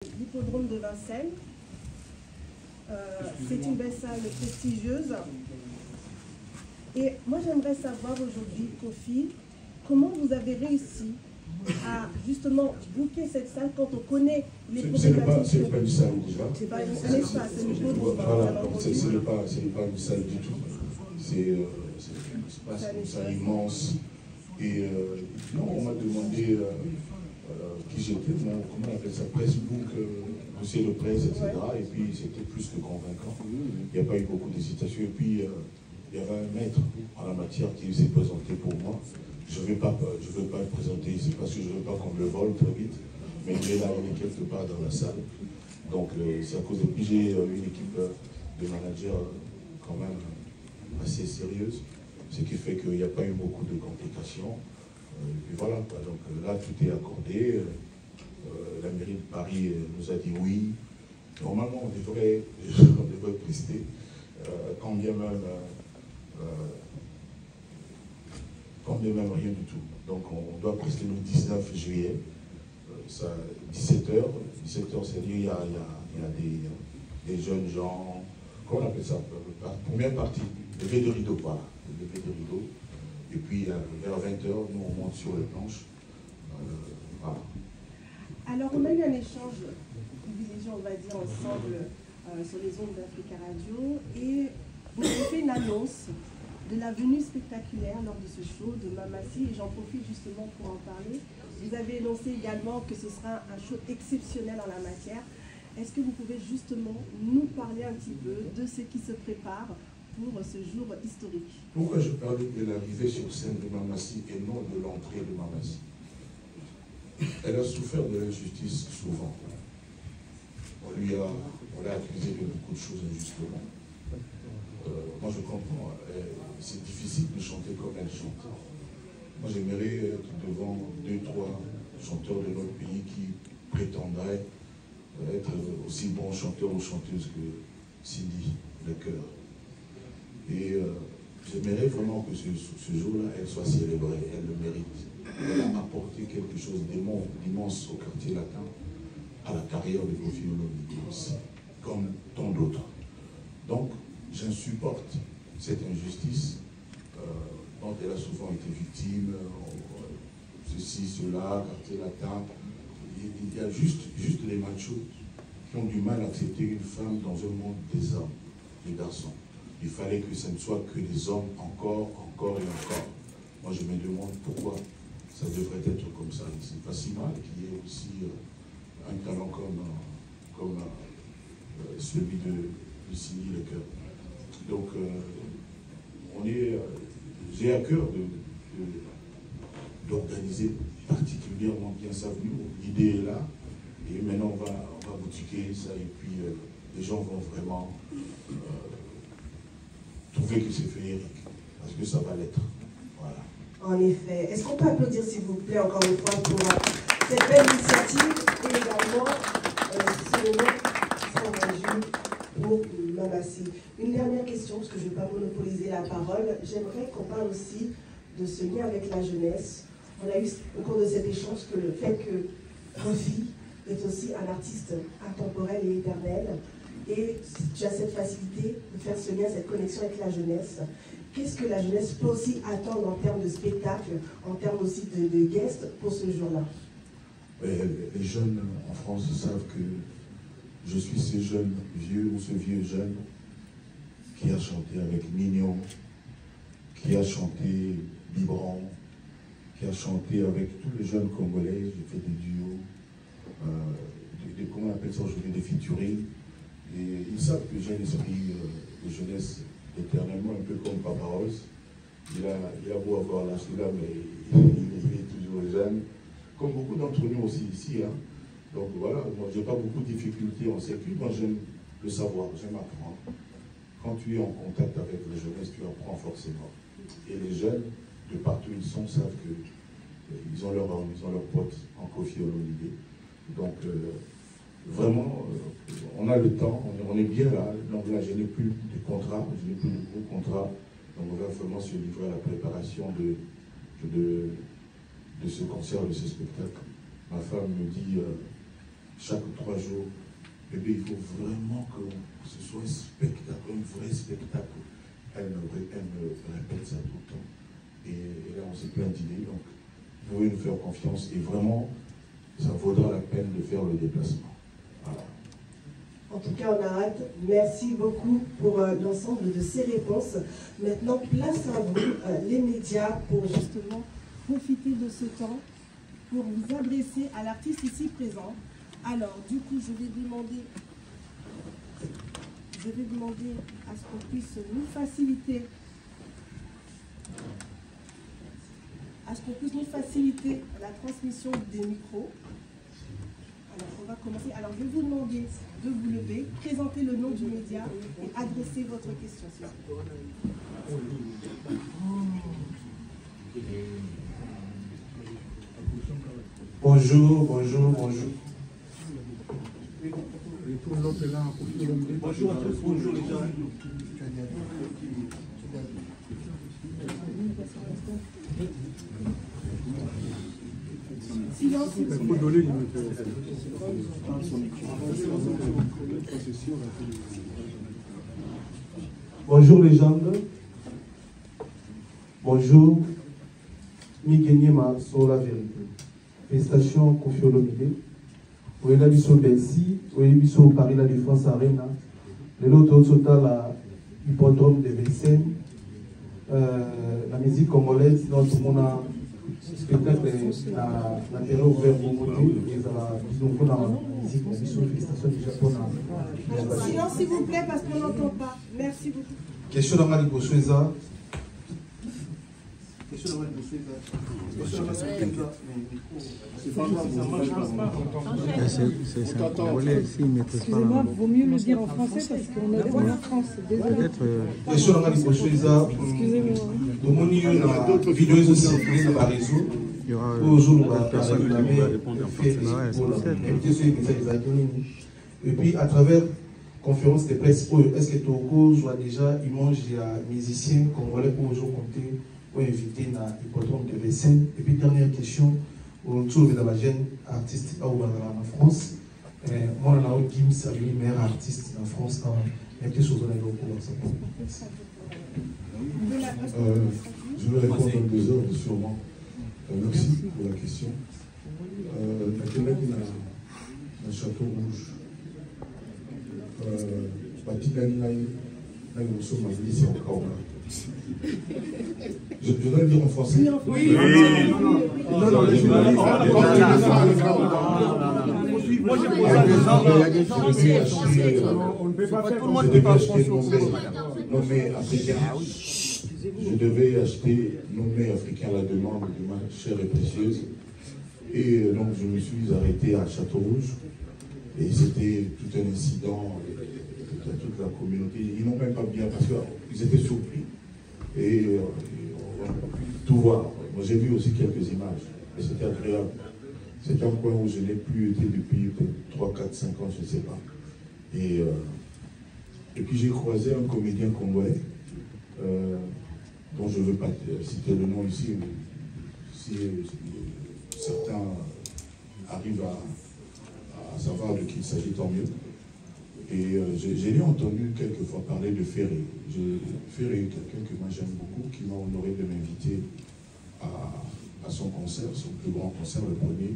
l'hippodrome de Vincennes. C'est une belle salle prestigieuse. Et moi, j'aimerais savoir aujourd'hui, Kofi, comment vous avez réussi à justement booker cette salle quand on connaît les problématiques. C'est pas une salle déjà. C'est pas un espace, c'est une hippodrome. Voilà, c'est pas une salle du tout. C'est un espace, une salle immense. Et non, on m'a demandé qui j'étais, comment on appelle ça, pressbook, dossier de presse, etc. Et puis c'était plus que convaincant. Il n'y a pas eu beaucoup d'hésitation. Et puis il y avait un maître en la matière qui s'est présenté pour moi. Je ne veux pas le présenter ici parce que je ne veux pas qu'on me le vole très vite. Mais il est là, il est quelque part dans la salle. Donc c'est à cause de lui, j'ai une équipe de managers quand même assez sérieuse. Ce qui fait qu'il n'y a pas eu beaucoup de complications. Et puis voilà, quoi. Donc là, tout est accordé. La mairie de Paris nous a dit oui. Normalement, on devrait prester, quand bien même rien du tout. Donc on doit prester le 19 juillet, ça 17h. 17h, c'est-à-dire il y a des jeunes gens, comment on appelle ça, la première partie, lever de rideau, voilà, lever de rideau. Et puis vers 20h, nous on monte sur les planches. Voilà. Alors on a eu un échange privilégié, on va dire, ensemble sur les ondes d'Africa Radio, et vous avez fait une annonce de la venue spectaculaire lors de ce show de Mamassi, et j'en profite justement pour en parler. Vous avez énoncé également que ce sera un show exceptionnel en la matière. Est-ce que vous pouvez justement nous parler un petit peu de ce qui se prépare pour ce jour historique? Pourquoi je parlais de l'arrivée sur scène de Mamassi et non de l'entrée de Mamassi? Elle a souffert de l'injustice souvent. On l'a accusé de beaucoup de choses injustement. Moi je comprends, c'est difficile de chanter comme elle chante. Moi j'aimerais être devant 2-3 chanteurs de notre pays qui prétendraient être aussi bons chanteurs ou chanteuses que Cindy Lecœur. Et j'aimerais vraiment que ce jour-là, elle soit célébrée, elle le mérite. Elle a apporté quelque chose d'immense au quartier latin, à la carrière de Kofi Olomide aussi, comme tant d'autres. Donc, j'insupporte cette injustice dont elle a souvent été victime, ceci, cela, quartier latin. Il y a juste les machos qui ont du mal à accepter une femme dans un monde des hommes, des garçons. Il fallait que ce ne soit que des hommes encore et encore. Moi, je me demande pourquoi ça devrait être comme ça. C'est pas si mal qu'il y ait aussi un talent comme celui de Cindy Lecœur. Donc, j'ai à cœur d'organiser particulièrement bien sa venue. L'idée est là, et maintenant on va boutiquer ça, et puis les gens vont vraiment trouver que c'est féerique, parce que ça va l'être. Voilà. En effet. Est-ce qu'on peut applaudir, s'il vous plaît, encore une fois, pour cette belle initiative, et également ce moment 120 jours pour Mamassi. Une dernière question, parce que je ne vais pas monopoliser la parole. J'aimerais qu'on parle aussi de ce lien avec la jeunesse. On a eu au cours de cet échange que le fait que Kofi est aussi un artiste intemporel et éternel, et tu as cette facilité de faire ce lien, cette connexion avec la jeunesse. Qu'est-ce que la jeunesse peut aussi attendre en termes de spectacle, en termes aussi de guests pour ce jour-là? Les jeunes en France savent que je suis ce jeune vieux ou ce vieux jeune qui a chanté avec Mignon, qui a chanté Bibran, qui a chanté avec tous les jeunes Congolais. J'ai fait des duos, comment on appelle ça aujourd'hui, des featuring. Et ils savent que j'ai l'esprit de jeunesse éternellement, un peu comme Papa Rose. Il a beau avoir l'âge là, mais il est toujours jeune. Comme beaucoup d'entre nous aussi ici. Hein. Donc voilà, moi j'ai pas beaucoup de difficultés en circuit. Moi j'aime le savoir, j'aime apprendre. Quand tu es en contact avec la jeunesse, tu apprends forcément. Et les jeunes, de partout ils sont, savent qu'ils ont leurs potes en Kofi Olomide. Donc vraiment, on a le temps, on est bien là. Donc là, je n'ai plus de contrat, je n'ai plus de gros contrat. Donc on va vraiment se livrer à la préparation de ce concert, de ce spectacle. Ma femme me dit, chaque 3 jours. Et bien, il faut vraiment que ce soit un spectacle, un vrai spectacle. Elle me répète ça tout le temps. Et là, on s'est plein d'idées. Donc, vous pouvez nous faire confiance. Et vraiment, ça vaudra la peine de faire le déplacement. Voilà. En tout cas, on a hâte. Merci beaucoup pour l'ensemble de ces réponses. Maintenant, place à vous, les médias, pour Justement, profiter de ce temps pour vous adresser à l'artiste ici présent. Alors, du coup, je vais demander à ce qu'on puisse nous faciliter, la transmission des micros. Alors, on va commencer. Alors, je vais vous demander de vous lever, présenter le nom du média et adresser votre question. Bonjour, bonjour, bonjour. Bonjour à tous, bonjour les gens. Silence, s'il vous plaît. Bonjour légende. Bonjour. Miguenyema sur la vérité. Félicitations Koffi Olomide. Vous êtes là Bercy, vous êtes là Paris La Défense Arena. Le lot de la hippodrome de Vincennes. La musique congolaise, notre monde a spectacle la terre ouverte pour monter et la musique, félicitations déjà pour la. Silence, s'il vous plaît, parce qu'on n'entend pas. Merci beaucoup. Question dans la Libosueza. Excusez-moi, vaut mieux le dire en français parce qu'on est en France. Désolé. Question dans la Libosueza. D'autres vidéos aussi circulées dans la réseau. Il y aura personne qui va répondre en français. Et puis, à travers conférence de presse, est-ce que Togo soit déjà image des musiciens congolais pour aujourd'hui compter ou inviter dans l'hippodrome de Vincennes? Et puis, dernière question, on trouve dans la jeune artiste en France. Moi, on a Gims, lui, meilleur artiste en France. Il y a quelque chose dans le cours. Je vais répondre en 2 heures, sûrement. Merci pour la question. Le Château Rouge. Je dois le dire en français. Oui. Non, les journalistes. Moi, j'ai posé la question. Je devais acheter nommé africain à la demande de ma chère et précieuse. Et donc, je me suis arrêté à Château-Rouge. Et c'était tout un incident avec toute la communauté. Ils n'ont même pas bien, parce qu'ils étaient surpris. Et on va tout voir. Moi, j'ai vu aussi quelques images. Et c'était agréable. C'est un coin où je n'ai plus été depuis 3, 4, 5 ans, je ne sais pas. Et puis, j'ai croisé un comédien congolais, dont je ne veux pas citer le nom ici, mais si certains arrivent à savoir de qui il s'agit, tant mieux. Et j'ai entendu quelquefois parler de Ferré. Ferré est quelqu'un que moi j'aime beaucoup, qui m'a honoré de m'inviter à son concert, son plus grand concert, le premier.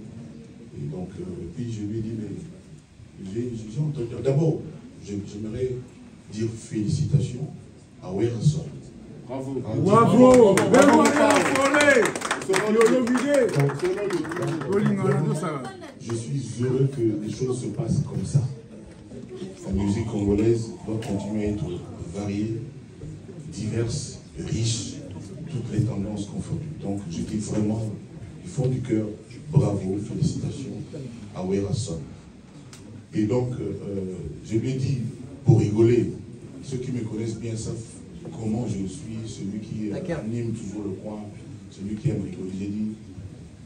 Et donc, puis je lui ai dit, mais j'ai entendu. D'abord, j'aimerais dire félicitations à Werson. Bravo. Bravo. Je suis heureux que les choses se passent comme ça. La musique congolaise doit continuer à être variée, diverse, riche, toutes les tendances confondues. Donc je dis vraiment, du fond du cœur, bravo, félicitations à Werson. Et donc, je lui ai dit, pour rigoler, ceux qui me connaissent bien savent comment je suis, celui qui anime toujours le coin, celui qui aime rigoler. J'ai dit,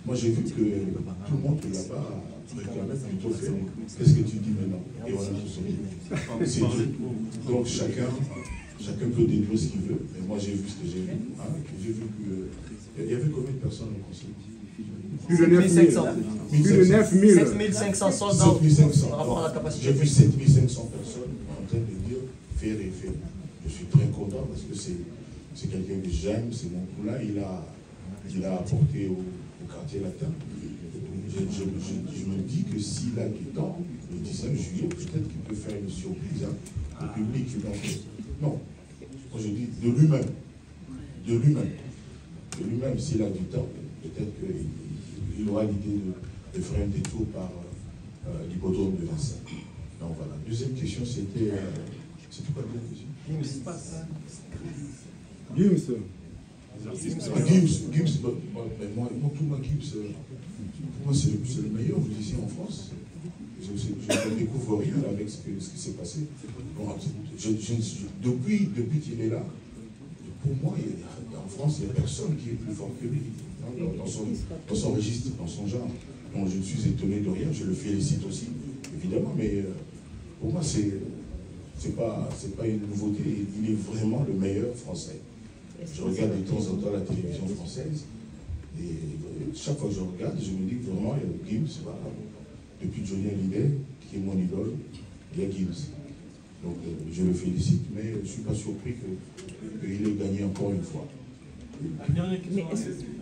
moi j'ai vu que tout le monde là-bas réclamait plutôt fermé. Qu'est-ce que tu dis maintenant? Et voilà, c'est tout. Donc chacun peut déduire ce qu'il veut. Et moi j'ai vu ce que j'ai vu. Hein, j'ai vu que... Il y avait combien de personnes au conseil? Plus de 9 000. Plus de 9 000. 7500 soldats par rapport à la capacité. J'ai vu 7500 personnes en train de dire faire et faire. Je suis très content parce que c'est quelqu'un que j'aime, c'est mon poulain, il a apporté au quartier latin. Je me dis que s'il a du temps, le 19 juillet, peut-être qu'il peut faire une surprise au public. Donc, non, moi je dis de lui-même. De lui-même, s'il a du temps, peut-être qu'il aura l'idée de faire un détour par l'hippodrome de Vincennes. Donc voilà. Deuxième question, c'était quoi la deuxième question? Gims. Gims, moi, pour moi, Gims, pour moi, c'est le meilleur musicien en France. Je ne découvre rien avec ce qui s'est passé. Bon, depuis qu'il est là, pour moi, en France, il n'y a personne qui est plus fort que lui, dans son registre, dans son genre. Donc, je suis étonné de rien, je le félicite aussi, évidemment, mais pour moi, c'est pas une nouveauté, il est vraiment le meilleur français. Je regarde de temps en temps la télévision française, et chaque fois que je regarde, je me dis que vraiment, Gims, voilà, depuis Johnny Hallyday, qui est mon idole, il y a Gims. Donc je le félicite, mais je ne suis pas surpris qu'il ait gagné encore une fois. Dernière question,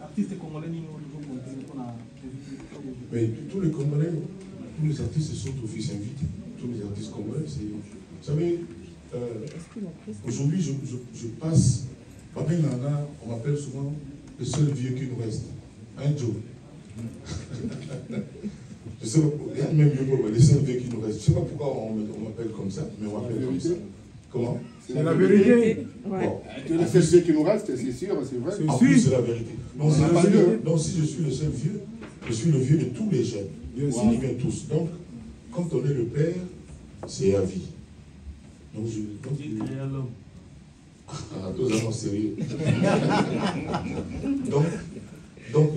artistes congolais au niveau mondial. Mais tous les Congolais, tous les artistes sont office invités. Tous les artistes congolais, vous savez, aujourd'hui je passe, on m'appelle souvent le seul vieux qui nous reste. Un Joe. Je sais pas pourquoi, même mieux pour les seuls vieux qui nous restent. Je ne sais pas pourquoi on m'appelle comme ça, mais on m'appelle comme ça. Comment? C'est la vérité. Bon. Tu es le seul vieux qui nous reste, c'est sûr, c'est vrai. En plus, c'est la vérité. Non, si je suis le seul vieux, je suis le vieux de tous les jeunes. On y vient tous. Donc, quand on est le père, c'est à vie. Donc, tous allons sérieux. Donc,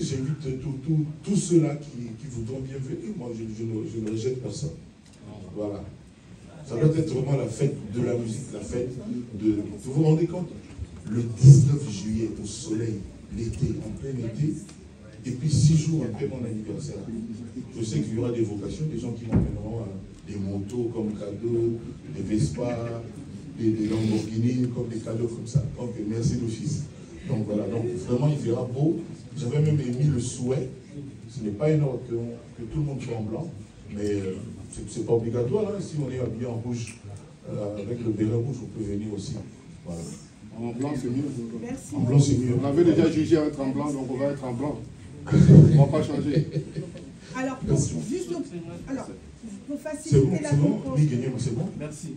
j'invite tous ceux-là qui voudront bien venir. Moi, je ne rejette personne. Voilà. Ça doit être vraiment la fête de la musique, la fête de... Vous vous rendez compte? Le 19 juillet, au soleil, l'été, en plein été, et puis 6 jours après mon anniversaire. Je sais qu'il y aura des vocations, des gens qui m'emmèneront des motos comme cadeau, des Vespa, des Lamborghini comme des cadeaux comme ça. Donc, merci d'office. Donc voilà, donc vraiment il fera beau. J'avais même émis le souhait, ce n'est pas énorme que tout le monde soit en blanc, mais c'est pas obligatoire, hein. Si on est habillé en rouge, avec le béret rouge, on peut venir aussi. Voilà. En blanc c'est mieux. Merci. En blanc c'est mieux. On avait déjà jugé être en blanc, donc on va être en blanc. On ne va pas changer. Alors, pour faciliter la compréhension. C'est bon? Merci.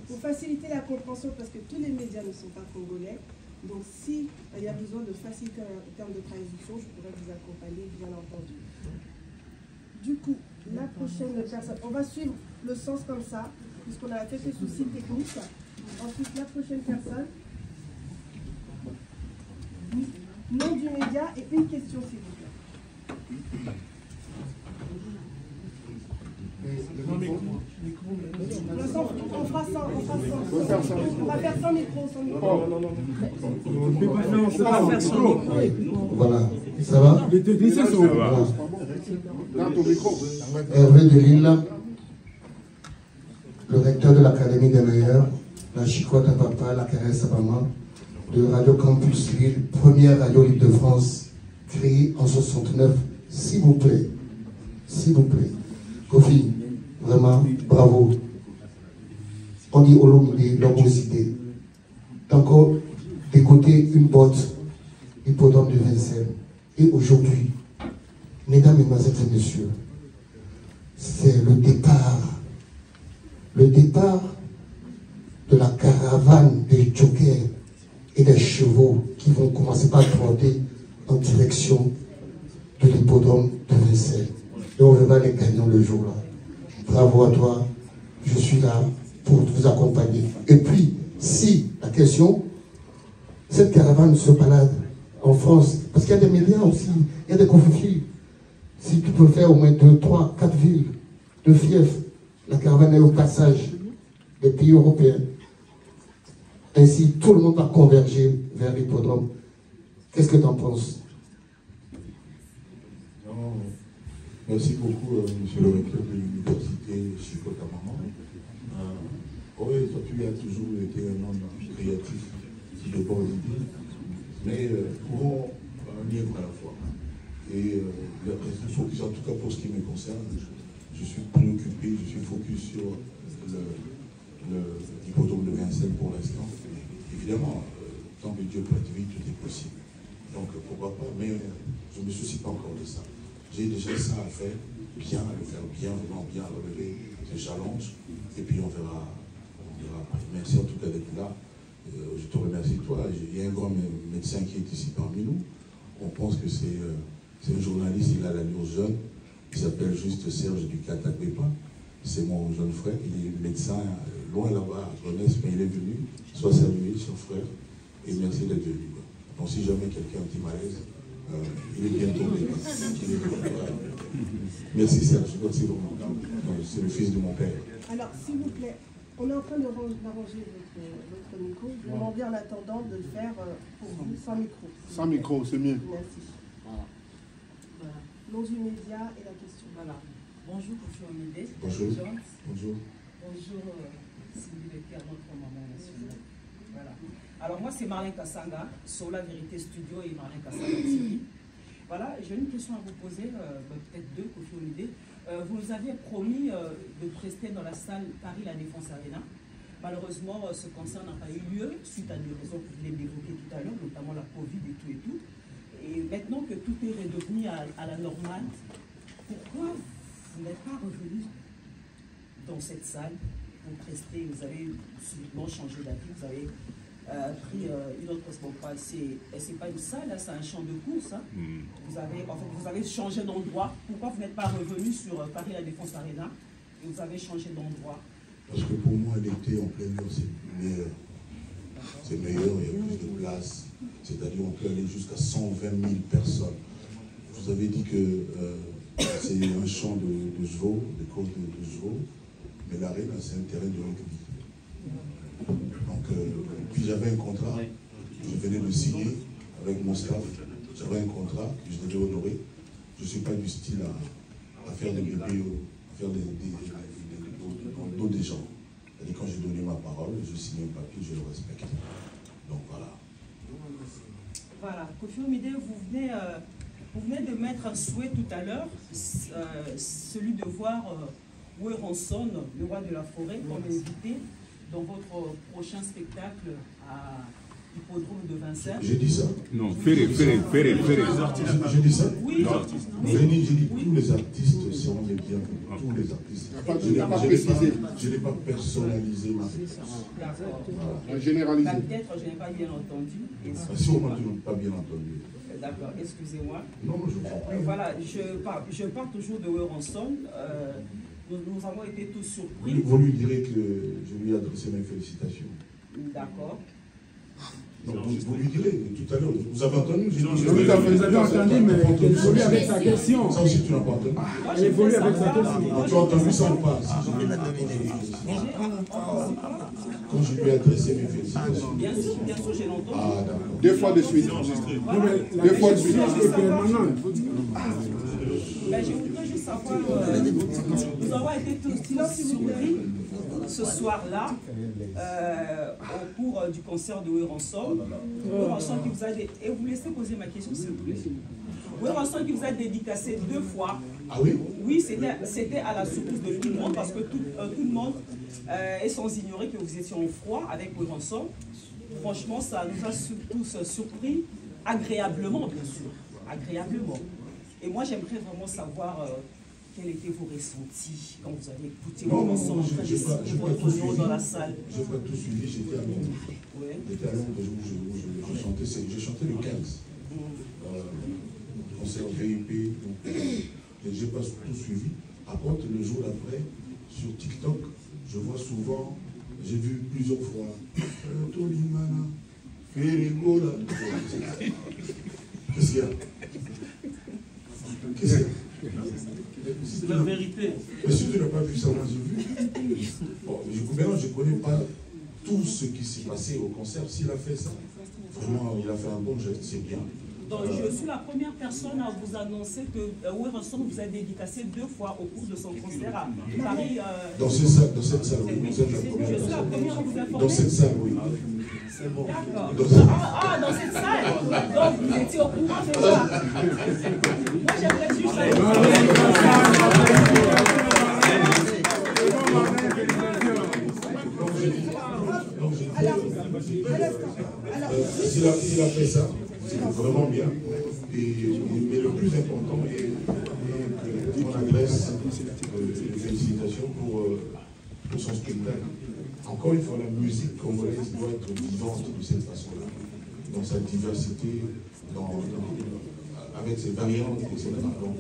Pour faciliter la compréhension, parce que tous les médias ne sont pas congolais, donc s'il y a besoin de faciliter en termes de traduction, je pourrais vous accompagner, bien entendu. Du coup, la prochaine personne, on va suivre le sens comme ça, puisqu'on a quelques soucis techniques. Ensuite, la prochaine personne, nom du média et une question, s'il vous plaît. On fera sans. On va faire sans micro, sans micro. Non, c'est pas faire sans micro. Voilà, ça va? Les techniciens sont là. Dans ton micro. Hervé de Lille, le recteur de l'Académie des meilleurs, la chicotte à papa, la caresse à maman, de Radio Campus Lille, première radio libre de France, créée en 69. S'il vous plaît, Kofi, vraiment, bravo. On dit Olomide, l'orgosité. Encore d'écouter une botte, hippodrome de Vincennes. Et aujourd'hui, mesdames, mesdemoiselles et messieurs, c'est le départ de la caravane des jokers et des chevaux qui vont commencer par trotter en direction de l'hippodrome de Vincennes. Et on verra les gagnants le jour-là. Bravo à toi, je suis là pour vous accompagner. Et puis, si la question, cette caravane se balade en France, parce qu'il y a des milliards aussi, il y a des conflits. Si tu peux faire au moins 2, 3, 4 villes de fiefs, la caravane est au passage des pays européens. Ainsi, tout le monde va converger vers l'hippodrome. Qu'est-ce que tu en penses? Oh, merci beaucoup, monsieur le recteur de l'université Chikota-Maman. Oui, toi, tu as toujours été un homme créatif, de bonne idée, mais courant un livre à la fois. Et focus, en tout cas pour ce qui me concerne, je suis préoccupé, je suis focus sur l'hippodrome de Vincennes pour l'instant. Évidemment, tant que Dieu peut vite, tout est possible. Donc pourquoi pas, mais je ne me soucie pas encore de ça. J'ai déjà ça à faire, bien à le faire, bien, vraiment bien à relever ce challenge, et puis on verra après. Merci en tout cas d'être là. Je te remercie toi. Il y a un grand médecin qui est ici parmi nous. On pense que c'est un journaliste, il a l'allure jeune. Il s'appelle juste Serge Ducata-Kwepa. C'est mon jeune frère. Il est médecin loin là-bas à Gonesse, mais il est venu. Sois salué, cher frère. Et merci d'être venu. Donc si jamais quelqu'un a un petit malaise, il est bientôt tombé. Merci Serge. C'est le fils de mon père. Alors, s'il vous plaît, on est en train d'arranger votre micro. Je vous demande en attendant de le faire pour vous, sans micro. Sans micro, c'est mieux. Merci. Voilà. Nom du média et la question. Voilà. Bonjour, Kofi Omide. Bonjour. Bonjour. Bonjour, Sylvie Leclerc, notre maman nationale. Voilà. Alors, moi, c'est Marlène Kassanga, Sola Vérité Studio et Marlène Kassanga TV. Voilà, j'ai une question à vous poser, peut-être deux, Kofi Omide. Vous nous aviez promis de prester dans la salle Paris La Défense Arena. Malheureusement, ce concert n'a pas eu lieu suite à des raisons que vous venez d'évoquer tout à l'heure, notamment la Covid et tout et tout. Et maintenant que tout est redevenu à la normale, pourquoi vous n'êtes pas revenu dans cette salle pour prester? Vous avez subitement changé d'avis, vous avez pris une autre responsabilité. C'est pas une salle, c'est un champ de course. Hein. Vous avez changé d'endroit. Pourquoi vous n'êtes pas revenu sur Paris La Défense Arena et vous avez changé d'endroit? Parce que pour moi, l'été en plein air, c'est meilleur. C'est meilleur, il y a plus de place. C'est-à-dire on peut aller jusqu'à 120 000 personnes. Je vous avais dit que c'est un champ de chevaux, des courses de chevaux, mais l'arène, c'est un terrain de rugby. Donc, puis j'avais un contrat, je venais de signer avec mon staff, j'avais un contrat que je devais honorer. Je ne suis pas du style à faire des bébés, à faire dans le dos des gens. C'est-à-dire quand j'ai donné ma parole, je signe un papier, je le respecte. Donc voilà. Voilà, Kofi Omide, vous venez de mettre un souhait tout à l'heure, celui de voir Werenson, le roi de la forêt, comme invité dans votre prochain spectacle à l'hippodrome de Vincennes. J'ai dit ça. Non, Ferré. J'ai dit ça. Oui. J'ai dit tous les artistes seront les bienvenus. Tous les artistes. Je n'ai pas personnalisé ma réponse. D'accord. Généralisé. Peut-être je n'ai pas bien entendu. Sûrement tu n'as pas bien entendu. D'accord, excusez-moi. Non, je vous en prie. Voilà, je parle toujours de Werenson. Nous avons été tous surpris. Vous lui direz que je lui ai adressé mes félicitations. D'accord. Non, vous lui direz, tout à l'heure, vous avez entendu? Vous avez entendu, mais il évolue avec sa question. Ça aussi, tu n'as pas entendu. Il évolue avec sa question. Tu as entendu ça ou pas? Quand je lui ai adressé mes félicitations. Bien sûr, j'ai entendu. Ah, d'accord. 2 fois de suite. 2 fois de suite. Mais je voudrais juste savoir, nous avons été tous surpris ce soir-là au cours du concert de Werenson. Werenson qui vous a et vous laissez poser ma question s'il vous plaît. Werenson qui vous a dédicacé 2 fois. Ah oui? Oui, c'était à la surprise de tout le monde parce que tout le monde est sans ignorer que vous étiez en froid avec Werenson. Franchement, ça nous a tous surpris, agréablement bien sûr, agréablement. Et moi, j'aimerais vraiment savoir quels étaient vos ressentis quand vous avez écouté Werenson en train de citer votre nom dans la salle. Je n'ai pas tout suivi, j'étais à Londres. Ouais. J'étais à Londres où je chantais, j'ai chanté le 15. Concert VIP, donc je n'ai pas tout suivi. Par contre, le jour d'après, sur TikTok, je vois souvent, j'ai vu plusieurs fois, Tolimana, Ferregola. Qu'est-ce qu'il y a? Qu'est-ce qu'il y a? C'est la vérité. Mais si tu n'as pas vu ça, moi j'ai vu. Bon, maintenant, je ne connais pas tout ce qui s'est passé au concert. S'il a fait ça, vraiment, il a fait un bon geste, c'est bien. Donc, je suis la première personne à vous annoncer que Werenson vous a dédicacé 2 fois au cours de son concert à Paris. Dans cette salle, oui. Vous êtes la première Je suis la première à vous informer. Dans cette salle, oui. D'accord. Dans cette salle. Donc, vous étiez au courant déjà. Moi, j'aimerais juste S'il a fait ça, c'est vraiment bien. Mais le plus important est qu'on adresse des félicitations pour son spectacle. Encore une fois, la musique congolaise doit être vivante de cette façon-là, dans sa diversité, avec ses variantes, etc. Donc,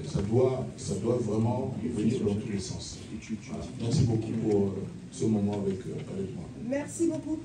ça doit vraiment venir dans tous les sens. Voilà. Merci beaucoup pour ce moment avec moi. Merci beaucoup.